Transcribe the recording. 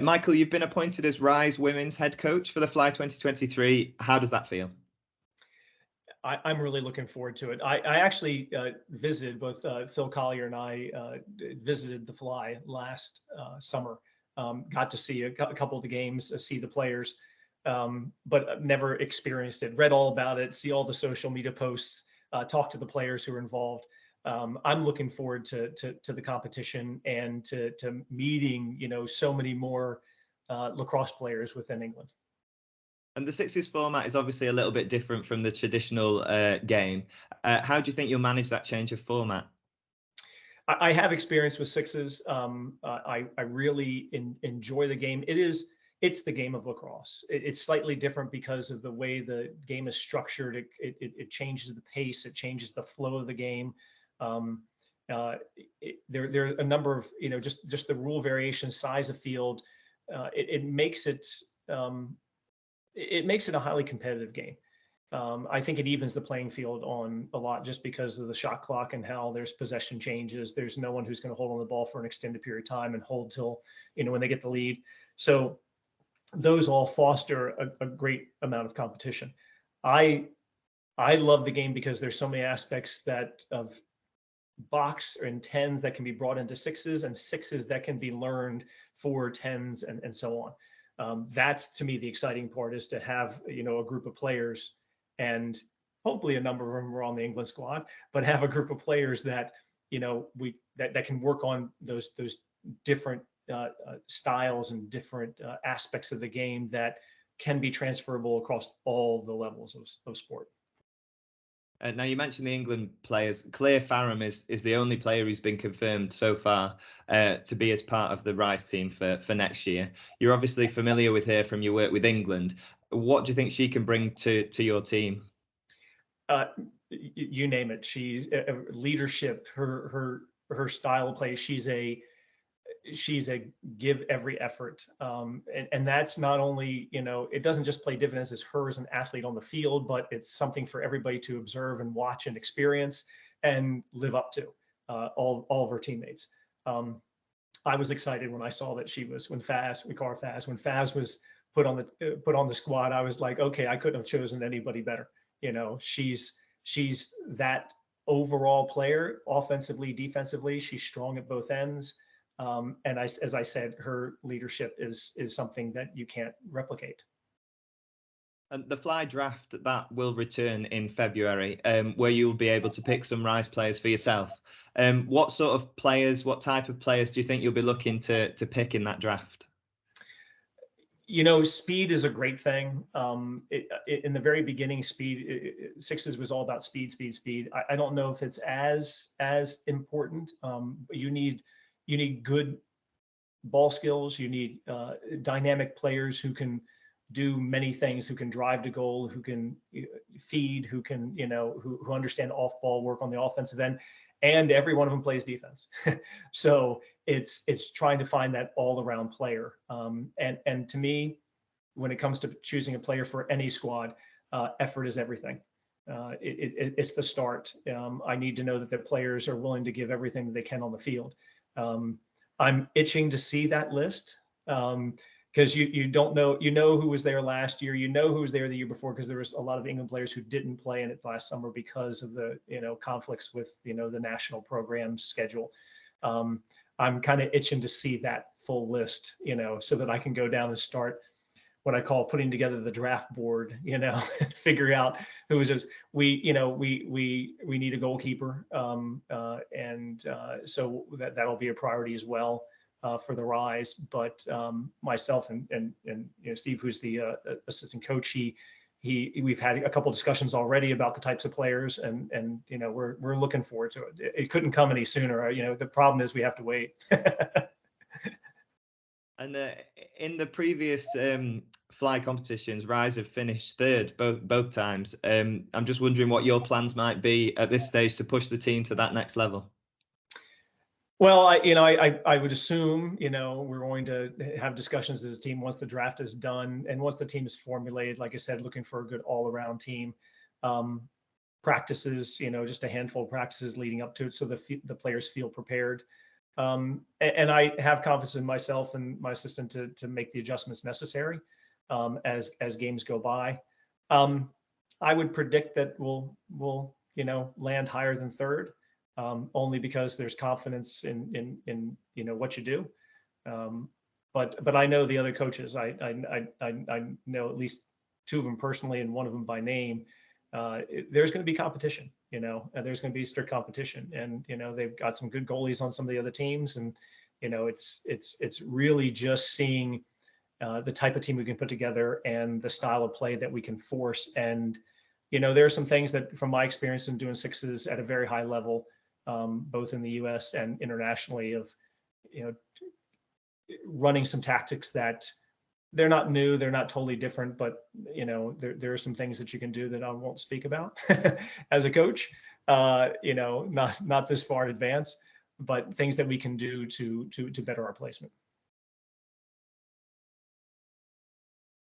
Michael, you've been appointed as Rise Women's head coach for the Fly 2023. How does that feel? I'm really looking forward to it. I actually visited, both Phil Collier and I visited the Fly last summer. Got to see a couple of the games, see the players, but never experienced it. Read all about it, see all the social media posts, talk to the players who are involved. I'm looking forward to the competition and to meeting, so many more lacrosse players within England. And the sixes format is obviously a little bit different from the traditional game. How do you think you'll manage that change of format? I have experience with sixes. I really enjoy the game. It's the game of lacrosse. It's slightly different because of the way the game is structured. It changes the pace. It changes the flow of the game. There are a number of, just the rule variations, size of field. It makes it a highly competitive game. I think it evens the playing field on a lot just because of the shot clock and how there's possession changes. There's no one who's going to hold on the ball for an extended period of time and hold till, when they get the lead. So those all foster a great amount of competition. I love the game because there's so many aspects of box and tens that can be brought into sixes, and sixes that can be learned for tens, and so on. That's, to me, the exciting part, is to have, a group of players, and hopefully a number of them are on the England squad, but have a group of players that, that can work on those different styles and different aspects of the game that can be transferable across all the levels of sport. Now, you mentioned the England players. Claire Farham is the only player who's been confirmed so far to be as part of the Rise team for next year. You're obviously familiar with her from your work with England. What do you think she can bring to your team? You name it. She's leadership. Her style of play. She's a give every effort, and that's not only, it doesn't just play dividends as her as an athlete on the field, but it's something for everybody to observe and watch and experience and live up to, all of her teammates. I was excited when I saw that when Faz was put on the squad. I was like, okay, I couldn't have chosen anybody better. She's that overall player, offensively, defensively. She's strong at both ends. And as I said, her leadership is something that you can't replicate. And the Fly draft that will return in February, where you'll be able to pick some Rise players for yourself. What sort of players, what type of players do you think you'll be looking to pick in that draft? Speed is a great thing. In the very beginning, sixes was all about speed. I don't know if it's as important. You need good ball skills. You need dynamic players who can do many things, who can drive to goal, who can feed, who can, who understand off-ball work on the offensive end, and every one of them plays defense. So it's trying to find that all-around player. And to me, when it comes to choosing a player for any squad, effort is everything. It's the start. I need to know that the players are willing to give everything that they can on the field. I'm itching to see that list, because you don't know, who was there last year, who was there the year before, because there was a lot of England players who didn't play in it last summer because of the conflicts with the national program schedule. I'm kind of itching to see that full list, so that I can go down and start what I call putting together the draft board, and figure out who is this. We need a goalkeeper, and so that'll be a priority as well for the Rise. But myself and Steve, who's the assistant coach, we've had a couple discussions already about the types of players, and we're looking forward to it. It couldn't come any sooner. The problem is we have to wait. And in the previous Fly competitions, Rise have finished third both times. I'm just wondering what your plans might be at this stage to push the team to that next level. Well, I would assume, we're going to have discussions as a team once the draft is done and once the team is formulated. Like I said, looking for a good all-around team. Practices, just a handful of practices leading up to it, so the players feel prepared. And I have confidence in myself and my assistant to make the adjustments necessary as games go by. I would predict that we'll land higher than third, only because there's confidence in what you do. But I know the other coaches. I know at least two of them personally and one of them by name. There's going to be competition, and there's going to be strict competition, and they've got some good goalies on some of the other teams, and it's really just seeing the type of team we can put together and the style of play that we can force. And there are some things that, from my experience in doing sixes at a very high level, both in the U.S. and internationally, of running some tactics that they're not new, they're not totally different, but there are some things that you can do that I won't speak about as a coach, not this far in advance, but things that we can do to better our placement.